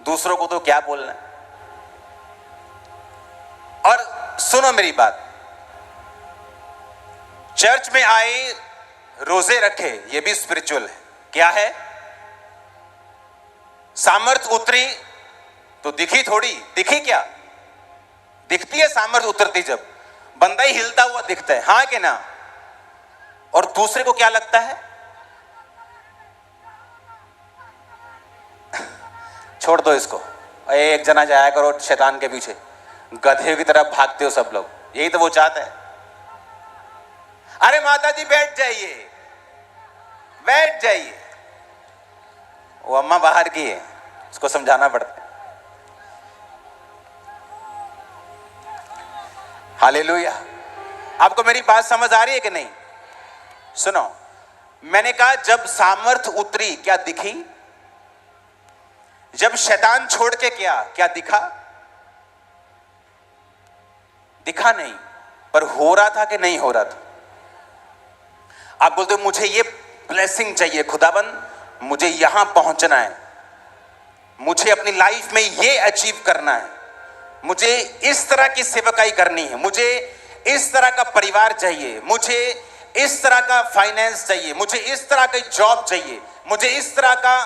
दूसरों को तो क्या बोलना। और सुनो मेरी बात, चर्च में आए, रोजे रखे, ये भी स्पिरिचुअल है। क्या है? सामर्थ उतरी तो दिखी थोड़ी, दिखी क्या? दिखती है सामर्थ उतरती, जब बंदा ही हिलता हुआ दिखता है, हाँ कि ना? और दूसरे को क्या लगता है? छोड़ दो इसको, एक जना जाया करो शैतान के पीछे, गधे की तरह भागते हो सब लोग, यही तो वो चाहता है। अरे माता जी बैठ जाइए, बैठ जाइए। वो अम्मा बाहर की है, उसको समझाना पड़ता है। हालेलुया। आपको मेरी बात समझ आ रही है कि नहीं? सुनो, मैंने कहा जब सामर्थ उतरी क्या दिखी? जब शैतान छोड़ के क्या दिखा? दिखा नहीं, पर हो रहा था कि नहीं हो रहा था? आप बोलते हो मुझे ये ब्लेसिंग चाहिए खुदाबंद, मुझे यहां पहुंचना है, मुझे अपनी लाइफ में ये अचीव करना है, मुझे इस तरह की सेवकाई करनी है, मुझे इस तरह का परिवार चाहिए, मुझे इस तरह का फाइनेंस चाहिए, मुझे इस तरह का जॉब चाहिए, मुझे इस तरह का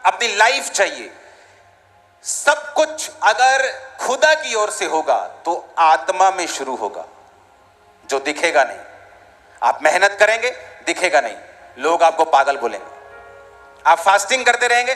अपनी लाइफ चाहिए। सब कुछ अगर खुदा की ओर से होगा तो आत्मा में शुरू होगा, जो दिखेगा नहीं। आप मेहनत करेंगे, दिखेगा नहीं, लोग आपको पागल बोलेंगे। आप फास्टिंग करते रहेंगे,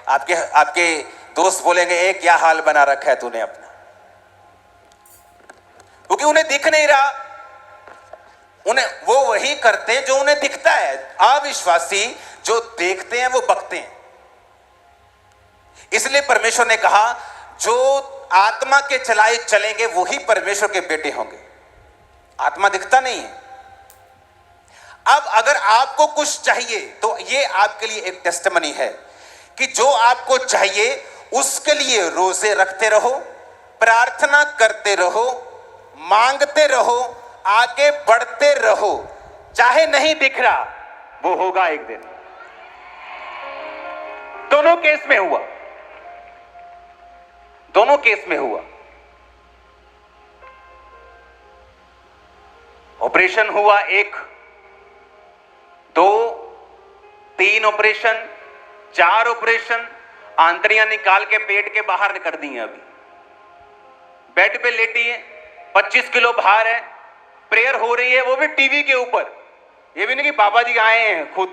आपके दोस्त बोलेंगे ए क्या हाल बना रखा है तूने अपना, क्योंकि उन्हें दिख नहीं रहा। वो वही करते हैं जो उन्हें दिखता है। अविश्वासी जो देखते हैं वो बकते हैं। इसलिए परमेश्वर ने कहा जो आत्मा के चलाए चलेंगे वही परमेश्वर के बेटे होंगे। आत्मा दिखता नहीं है। अब अगर आपको कुछ चाहिए तो ये आपके लिए एक टेस्टिमनी है कि जो आपको चाहिए उसके लिए रोजे रखते रहो, प्रार्थना करते रहो, मांगते रहो, आगे बढ़ते रहो। चाहे नहीं दिख रहा, वो होगा एक दिन। दोनों केस में हुआ, दोनों केस में हुआ। ऑपरेशन हुआ, 1, 2, 3 ऑपरेशन, 4 ऑपरेशन, आंतड़ियां निकाल के पेट के बाहर कर दी हैं। अभी बेड पे लेटी है, 25 किलो भार है, प्रेयर हो रही है, वो भी टीवी के ऊपर। ये भी नहीं कि बाबा जी आए हैं खुद,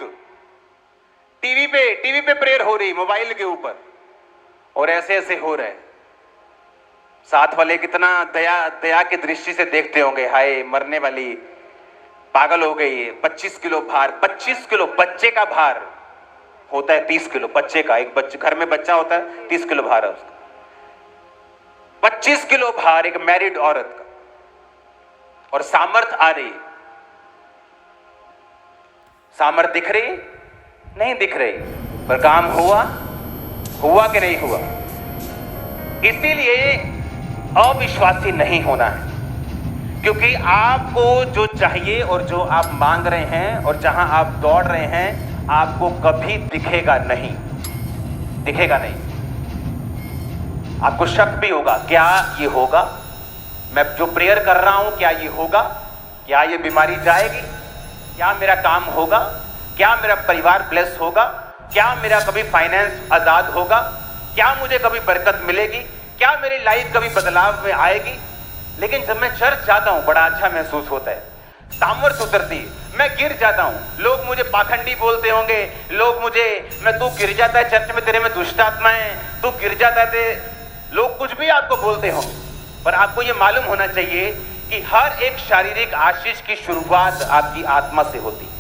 टीवी पे प्रेयर हो रही, मोबाइल के ऊपर, और ऐसे ऐसे हो रहे हैं। साथ वाले कितना दया की दृष्टि से देखते होंगे, हाय मरने वाली, पागल हो गई है। 25 किलो भार, 25 किलो बच्चे का भार होता है, 30 किलो बच्चे का, एक बच्चे घर में बच्चा होता है, 30 किलो भार है उसका। 25 किलो भार एक मैरिड औरत का, और सामर्थ आ रही। सामर्थ दिख रही नहीं दिख रही, पर काम हुआ कि नहीं हुआ? इसीलिए अविश्वासी नहीं होना है, क्योंकि आपको जो चाहिए और जो आप मांग रहे हैं और जहां आप दौड़ रहे हैं, आपको कभी दिखेगा नहीं, दिखेगा नहीं। आपको शक भी होगा, क्या ये होगा? मैं जो प्रेयर कर रहा हूं क्या ये होगा? क्या ये बीमारी जाएगी? क्या मेरा काम होगा? क्या मेरा परिवार ब्लेस होगा? क्या मेरा कभी फाइनेंस आजाद होगा? क्या मुझे कभी बरकत मिलेगी? क्या मेरी लाइफ कभी बदलाव में आएगी? लेकिन जब मैं चर्च जाता हूं बड़ा अच्छा महसूस होता है, सामर्थ उतरती, मैं गिर जाता हूं। लोग मुझे पाखंडी बोलते होंगे, लोग मुझे, तू गिर जाता है चर्च में, तेरे में दुष्ट आत्मा है, तू गिर जाता है, लोग कुछ भी आपको बोलते होंगे, पर आपको यह मालूम होना चाहिए कि हर एक शारीरिक आशीष की शुरुआत आपकी आत्मा से होती है।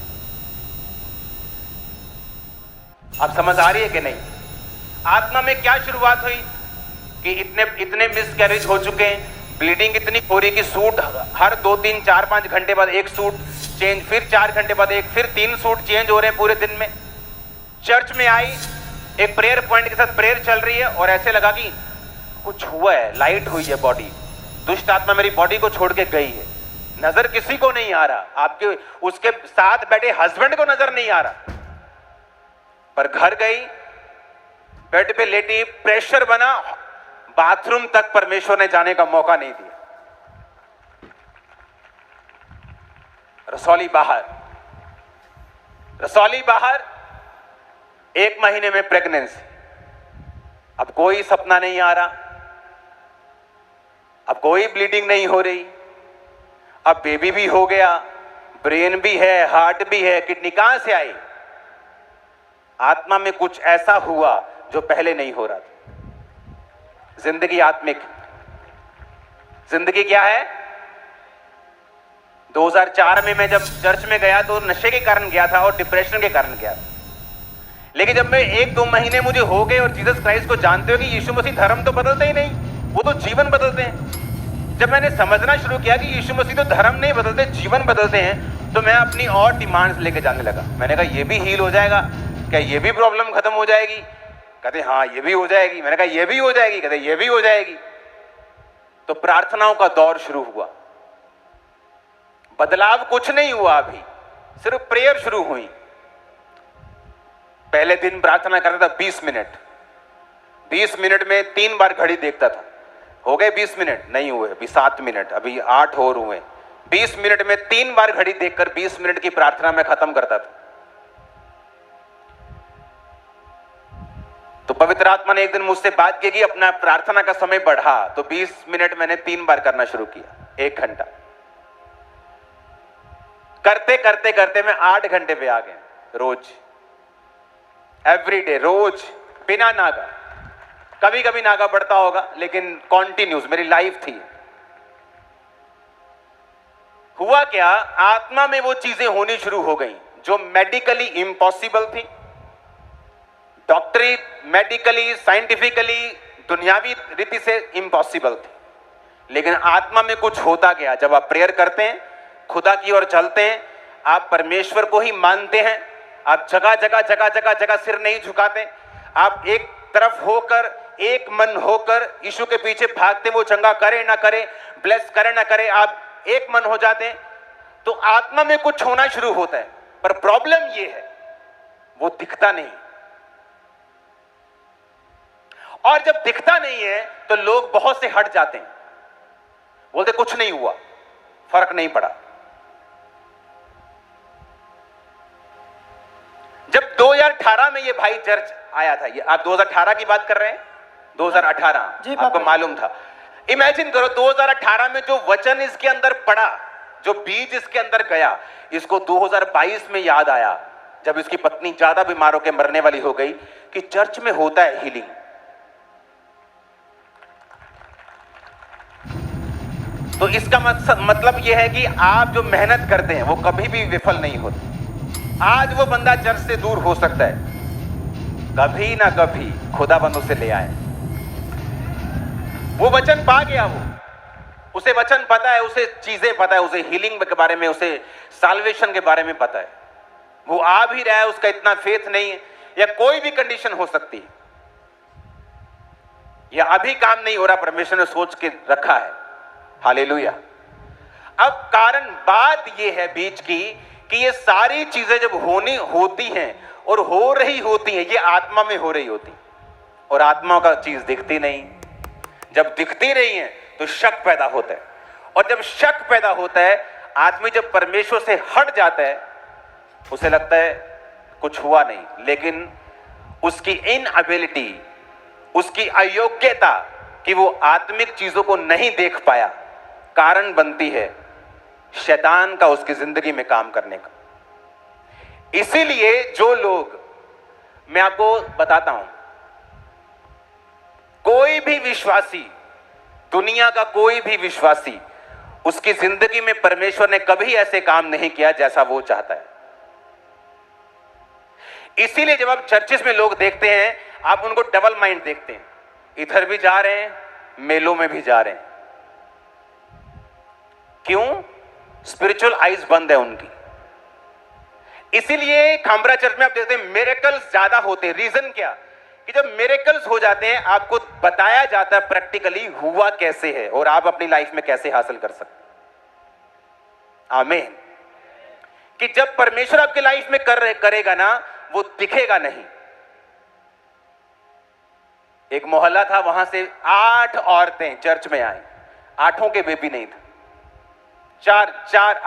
आप समझ आ रही है कि नहीं? आत्मा में क्या शुरुआत हुई कि इतने मिसकैरेज हो चुके हैं, ब्लीडिंग इतनी हो रही कि सूट हर 2, 3, 4, 5 घंटे बाद एक सूट चेंज, फिर 4 घंटे बाद एक, फिर 3 सूट चेंज हो रहे हैं पूरे दिन में। चर्च में आई, एक प्रेयर पॉइंट के साथ प्रेयर चल रही है और ऐसे लगा कि कुछ हुआ है, लाइट हुई है बॉडी, दुष्ट आत्मा मेरी बॉडी को छोड़ के गई है। नजर किसी को नहीं आ रहा, आपके उसके साथ बैठे हस्बैंड को नजर नहीं आ रहा, पर घर गई, बेड पे लेटी, प्रेशर बना, बाथरूम तक परमेश्वर ने जाने का मौका नहीं दिया। रसौली बाहर, रसौली बाहर, 1 महीने में प्रेगनेंसी। अब कोई सपना नहीं आ रहा, अब कोई ब्लीडिंग नहीं हो रही, अब बेबी भी हो गया, ब्रेन भी है, हार्ट भी है, किडनी कहां से आई? आत्मा में कुछ ऐसा हुआ जो पहले नहीं हो रहा था। जिंदगी आत्मिक, जिंदगी क्या है? 2004 में मैं जब चर्च में गया तो नशे के कारण गया था और डिप्रेशन के कारण गया था। लेकिन जब मैं 1-2 महीने मुझे हो गए और जीसस क्राइस्ट को जानते हो कि यीशु मसीह धर्म तो बदलते ही नहीं, वो तो जीवन बदलते हैं। जब मैंने समझना शुरू किया कि यीशु मसीह तो धर्म नहीं बदलते, जीवन बदलते हैं, तो मैं अपनी और डिमांड्स लेके जाने लगा। मैंने कहा ये भी हील हो जाएगा क्या? ये भी प्रॉब्लम खत्म हो जाएगी? कहते हाँ ये भी हो जाएगी। मैंने कहा ये भी हो जाएगी? कहते ये भी हो जाएगी। तो प्रार्थनाओं का दौर शुरू हुआ। बदलाव कुछ नहीं हुआ, अभी सिर्फ प्रेयर शुरू हुई। पहले दिन प्रार्थना करता था 20 मिनट, 20 मिनट में 3 बार घड़ी देखता था। हो गए 20 मिनट? नहीं हुए, अभी 7 मिनट, अभी 8 और हुए। 20 मिनट में 3 बार घड़ी देखकर 20 मिनट की प्रार्थना में खत्म करता था। तो पवित्र आत्मा ने एक दिन मुझसे बात की कि अपना प्रार्थना का समय बढ़ा, तो 20 मिनट मैंने 3 बार करना शुरू किया, 1 घंटा। करते करते करते मैं 8 घंटे पे आ गया, रोज, एवरीडे, रोज, बिना नागा। कभी कभी नागा पड़ता होगा, लेकिन कॉन्टिन्यूस मेरी लाइफ थी। हुआ क्या? आत्मा में वो चीजें होनी शुरू हो गई जो मेडिकली इम्पॉसिबल थी, डॉक्टरी, मेडिकली, साइंटिफिकली, दुनियावी रीति से इम्पॉसिबल थी। लेकिन आत्मा में कुछ होता गया। जब आप प्रेयर करते हैं, खुदा की ओर चलते हैं, आप परमेश्वर को ही मानते हैं, आप जगह जगह जगह जगह जगह सिर नहीं झुकाते, आप एक तरफ होकर, एक मन होकर यीशु के पीछे भागते, वो चंगा करे ना करे, ब्लेस करे ना करे, आप एक मन हो जाते हैं, तो आत्मा में कुछ होना शुरू होता है। पर प्रॉब्लम ये है, वो दिखता नहीं। और जब दिखता नहीं है तो लोग बहुत से हट जाते हैं, बोलते कुछ नहीं हुआ, फर्क नहीं पड़ा। जब 2018 में ये भाई चर्च आया था, ये आप 2018 की बात कर रहे हैं? 2018 आपको मालूम था? इमेजिन करो 2018 में जो वचन इसके अंदर पड़ा, जो बीज इसके अंदर गया, इसको 2022 में याद आया, जब इसकी पत्नी ज्यादा बीमार होकर मरने वाली हो गई, कि चर्च में होता है हीलिंग। तो इसका मतलब यह है कि आप जो मेहनत करते हैं वो कभी भी विफल नहीं होते। आज वो बंदा चर्च से दूर हो सकता है, कभी ना कभी खुदाबंद उसे ले आए। वो वचन पा गया, वो उसे वचन पता है, उसे चीजें पता है, उसे हीलिंग के बारे में, उसे साल्वेशन के बारे में पता है। वो आ भी रहा है, उसका इतना फेथ नहीं है, या कोई भी कंडीशन हो सकती है, या अभी काम नहीं हो रहा, परमेश्वर ने सोच के रखा है। हालेलुया। अब कारण बात यह है बीच की कि ये सारी चीजें जब होती हैं और हो रही होती हैं, ये आत्मा में हो रही होती, और आत्मा का चीज दिखती नहीं। जब दिखती नहीं है तो शक पैदा होता है, और जब शक पैदा होता है, आदमी जब परमेश्वर से हट जाता है, उसे लगता है कुछ हुआ नहीं। लेकिन उसकी इनएबिलिटी, उसकी अयोग्यता कि वो आत्मिक चीजों को नहीं देख पाया, कारण बनती है शैतान का उसकी जिंदगी में काम करने का। इसीलिए जो लोग, मैं आपको बताता हूं, कोई भी विश्वासी, दुनिया का कोई भी विश्वासी, उसकी जिंदगी में परमेश्वर ने कभी ऐसे काम नहीं किया जैसा वो चाहता है। इसीलिए जब आप चर्चेस में लोग देखते हैं, आप उनको डबल माइंड देखते हैं, इधर भी जा रहे हैं, मेलों में भी जा रहे हैं। क्यों? स्पिरिचुअल आइज बंद है उनकी। इसीलिए खामरा चर्च में आप देखते हैं मिरेकल्स ज्यादा होते हैं। रीजन क्या? कि जब मिरेकल्स हो जाते हैं, आपको बताया जाता है प्रैक्टिकली हुआ कैसे है और आप अपनी लाइफ में कैसे हासिल कर सकते। आमीन। कि जब परमेश्वर आपकी लाइफ में करेगा ना, वो दिखेगा नहीं, एक मोहल्ला था, वहां से 8 औरतें चर्च में आई, 8 के बेबी नहीं था।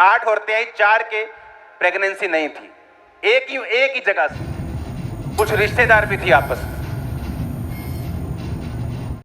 8 औरतें आई, 4 के प्रेगनेंसी नहीं थी। एक ही जगह से। कुछ रिश्तेदार भी थी आपस में।